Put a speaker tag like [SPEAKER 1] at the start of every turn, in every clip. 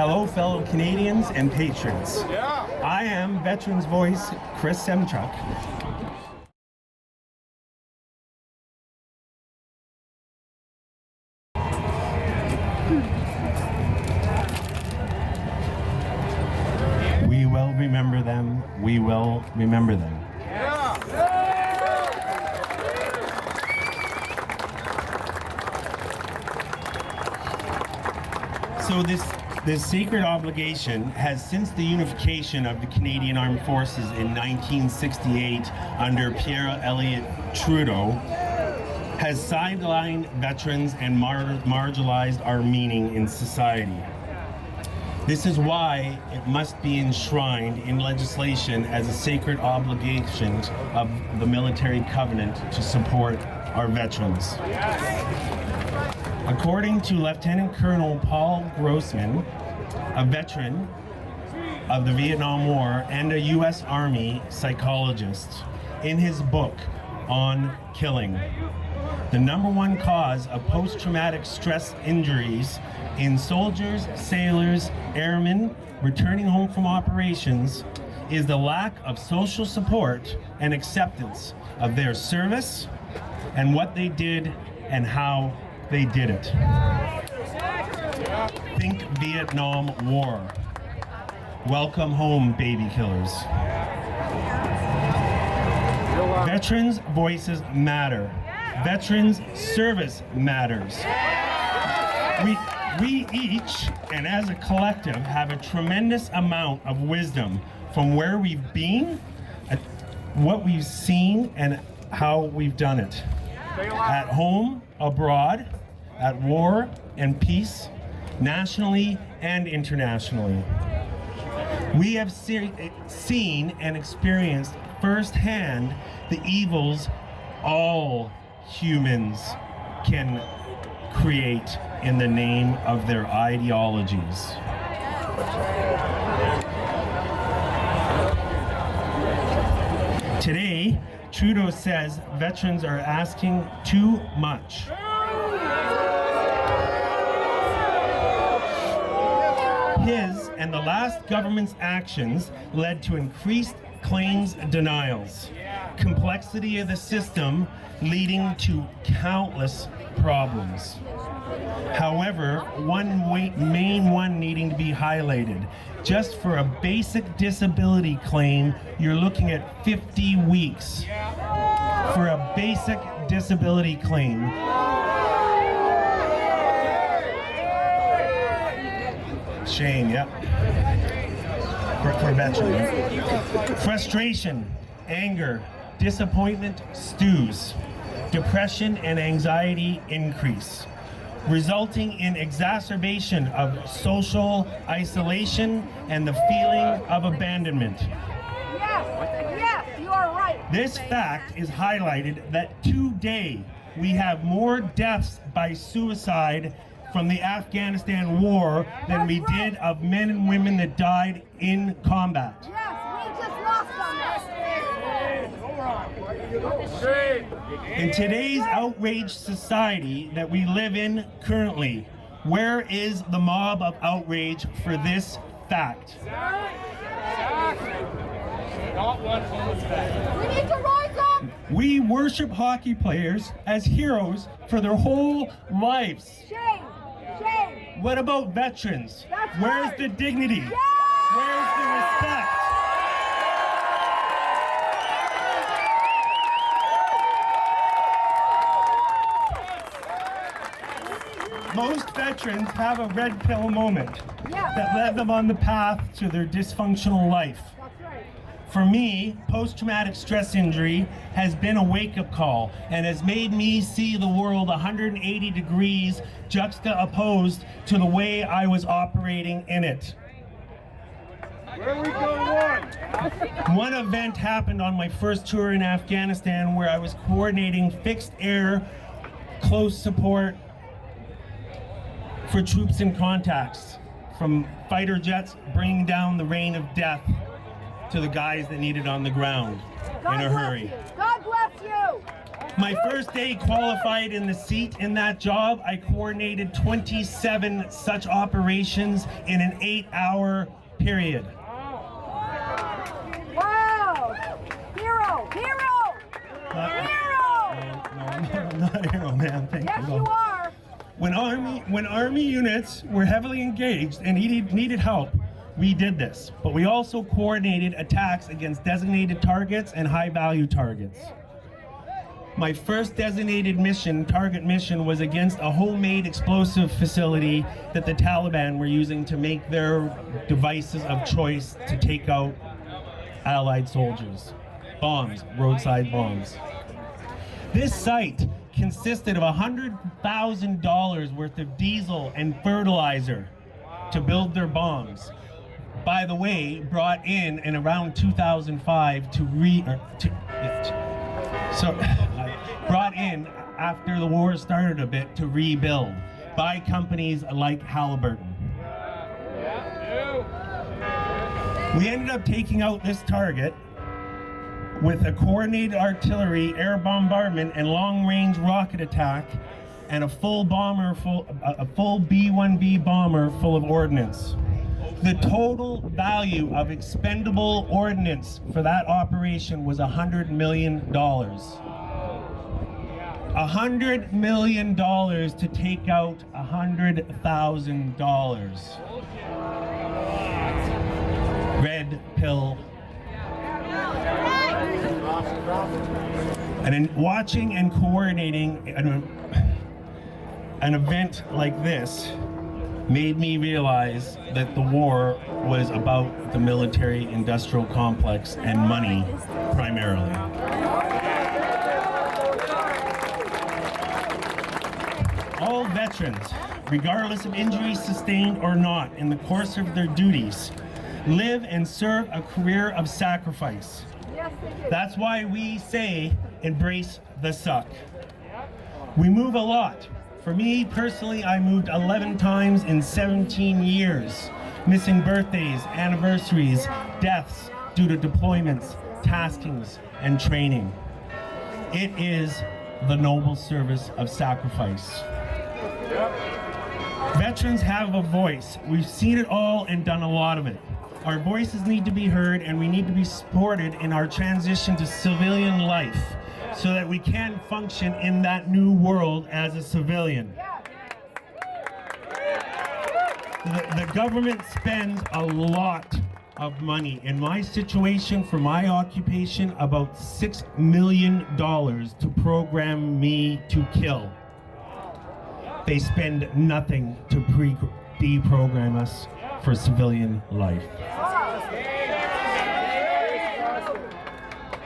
[SPEAKER 1] Hello, fellow Canadians and patrons. I am Veterans Voice Chris Semchuk. We will remember them. We will remember them. So this sacred obligation has, since the unification of the Canadian Armed Forces in 1968 under Pierre Elliott Trudeau, has sidelined veterans and marginalized our meaning in society. This is why it must be enshrined in legislation as a sacred obligation of the military covenant to support our veterans. According to Lieutenant Colonel Paul Grossman, a veteran of the Vietnam War and a U.S. Army psychologist, in his book on killing, the #1 cause of post-traumatic stress injuries in soldiers, sailors, airmen returning home from operations is the lack of social support and acceptance of their service and what they did and how they did it. Think Vietnam War. Welcome home, baby killers. Veterans' voices matter. Veterans' service matters. We each, and as a collective, have a tremendous amount of wisdom from where we've been, what we've seen, and how we've done it. At home, abroad, at war and peace, nationally and internationally. We have seen and experienced firsthand the evils all humans can create in the name of their ideologies. Today, Trudeau says veterans are asking too much. His and the last government's actions led to increased claims denials, complexity of the system leading to countless problems. However, main one needing to be highlighted. Just for a basic disability claim, you're looking at 50 weeks. For a basic disability claim. Shame, yep. For veterans. Frustration, anger, disappointment stews. Depression and anxiety increase, resulting in exacerbation of social isolation and the feeling of abandonment.
[SPEAKER 2] Yes, you are right.
[SPEAKER 1] This fact is highlighted that today we have more deaths by suicide from the Afghanistan war than we did of men and women that died in combat.
[SPEAKER 2] Yes, we just lost on that.
[SPEAKER 1] In today's outraged society that we live in currently, where is the mob of outrage for this fact?
[SPEAKER 2] We need to rise up.
[SPEAKER 1] We worship hockey players as heroes for their whole lives.
[SPEAKER 2] Shame. Shame.
[SPEAKER 1] What about veterans?
[SPEAKER 2] That's
[SPEAKER 1] Where's
[SPEAKER 2] right.
[SPEAKER 1] the dignity?
[SPEAKER 2] Yeah.
[SPEAKER 1] Where's the respect? Most veterans have a red pill moment that led them on the path to their dysfunctional life.
[SPEAKER 2] That's right.
[SPEAKER 1] For me, post-traumatic stress injury has been a wake-up call and has made me see the world 180 degrees juxtaposed to the way I was operating in it.
[SPEAKER 3] Where we go
[SPEAKER 1] One event happened on my first tour in Afghanistan where I was coordinating fixed air, close support for troops in contacts, from fighter jets bringing down the rain of death to the guys that need it on the ground in a hurry.
[SPEAKER 2] God bless you.
[SPEAKER 1] My first day qualified in the seat in that job, I coordinated 27 such operations in an 8-hour period.
[SPEAKER 2] Wow! Hero! Hero! Hero!
[SPEAKER 1] No, I'm not a hero, man. Thank
[SPEAKER 2] Yes,
[SPEAKER 1] you.
[SPEAKER 2] you are.
[SPEAKER 1] When army units were heavily engaged and needed help, we did this. But we also coordinated attacks against designated targets and high-value targets. My first designated target mission, was against a homemade explosive facility that the Taliban were using to make their devices of choice to take out Allied soldiers. Bombs, roadside bombs. This site consisted of $100,000 worth of diesel and fertilizer to build their bombs. By the way, brought in around 2005 brought in after the war started a bit to rebuild by companies like Halliburton. We ended up taking out this target with a coordinated artillery, air bombardment, and long-range rocket attack, and a full B-1B bomber full of ordnance. The total value of expendable ordnance for that operation was $100 million. $100 million to take out $100,000. Red pill. And in watching and coordinating an event like this made me realize that the war was about the military-industrial complex and money primarily. All veterans, regardless of injuries sustained or not in the course of their duties, live and serve a career of sacrifice. That's why we say, embrace the suck. We move a lot. For me personally, I moved 11 times in 17 years, missing birthdays, anniversaries, deaths due to deployments, taskings, and training. It is the noble service of sacrifice. Veterans have a voice. We've seen it all and done a lot of it. Our voices need to be heard, and we need to be supported in our transition to civilian life so that we can function in that new world as a civilian. The government spends a lot of money. In my situation, for my occupation, about $6 million to program me to kill. They spend nothing to deprogram us for civilian life.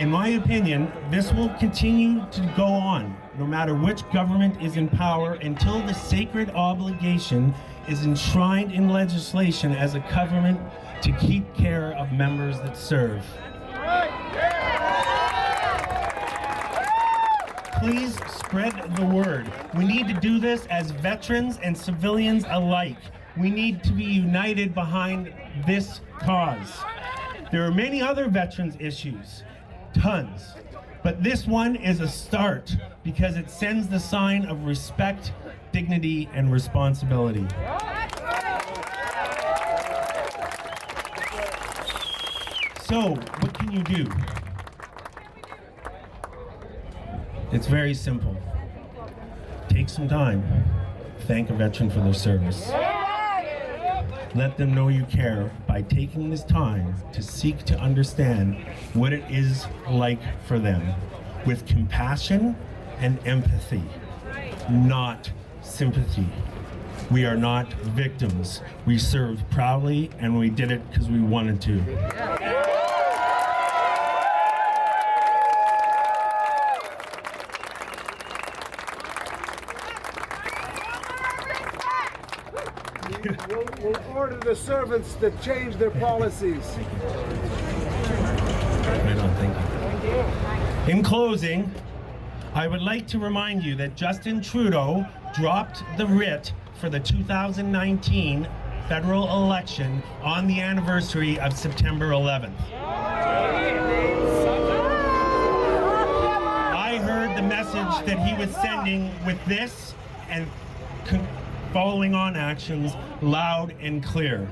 [SPEAKER 1] In my opinion, this will continue to go on, no matter which government is in power, until the sacred obligation is enshrined in legislation as a covenant to keep care of members that serve. Please spread the word. We need to do this as veterans and civilians alike. We need to be united behind this cause. There are many other veterans issues, tons, but this one is a start because it sends the sign of respect, dignity, and responsibility. So, what can you do? It's very simple. Take some time. Thank a veteran for their service. Let them know you care by taking this time to seek to understand what it is like for them with compassion and empathy, not sympathy. We are not victims. We served proudly and we did it because we wanted to.
[SPEAKER 3] We'll order the servants to change their policies.
[SPEAKER 1] Right on, thank you. In closing, I would like to remind you that Justin Trudeau dropped the writ for the 2019 federal election on the anniversary of September 11th. I heard the message that he was sending with this and following on actions loud and clear.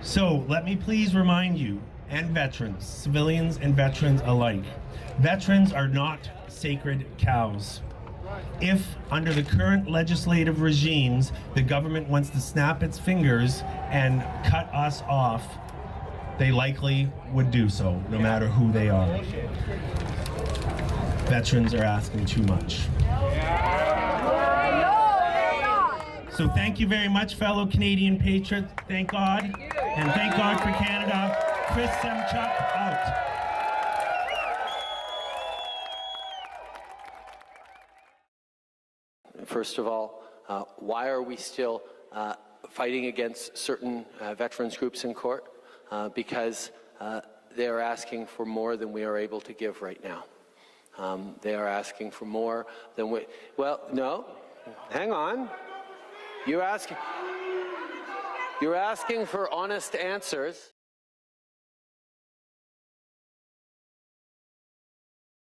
[SPEAKER 1] So let me please remind you, and veterans, civilians and veterans alike, veterans are not sacred cows. If, under the current legislative regimes, the government wants to snap its fingers and cut us off, they likely would do so, no matter who they are. Veterans are asking too much. So thank you very much, fellow Canadian patriots. Thank God. And thank God for Canada. Chris Semchuk, out.
[SPEAKER 4] First of all, why are we still fighting against certain veterans groups in court? Because they are asking for more than we are able to give right now. They are asking for more than we... Well, no, hang on. You're asking for honest answers.